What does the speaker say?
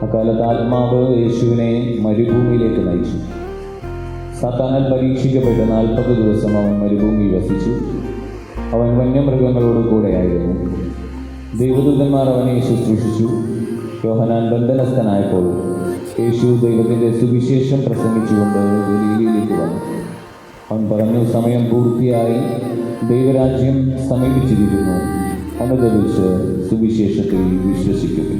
അക്കാലത്ത് ആത്മാവ് യേശുവിനെ മരുഭൂമിയിലേക്ക് നയിച്ചു. സാത്താനാൽ പരീക്ഷിക്കപ്പെട്ട് 40 ദിവസം അവൻ മരുഭൂമിയിൽ വസിച്ചു. അവൻ വന്യമൃഗങ്ങളോട് കൂടെയായിരുന്നു. ദൈവദൂതന്മാർ അവനെ ശുശ്രൂഷിച്ചു. യോഹന്നാൻ ബന്ധനസ്ഥനായപ്പോൾ യേശു ദൈവത്തിൻ്റെ സുവിശേഷം പ്രസംഗിച്ചുകൊണ്ട് ഗലീലയിലേക്ക് വന്നു. അവൻ പറഞ്ഞു, സമയം പൂർത്തിയായി, ദൈവരാജ്യം സമീപിച്ചിരിക്കുന്നു. അനുദപിച്ച് സുവിശേഷത്തിൽ വിശ്വസിക്കുക. നീ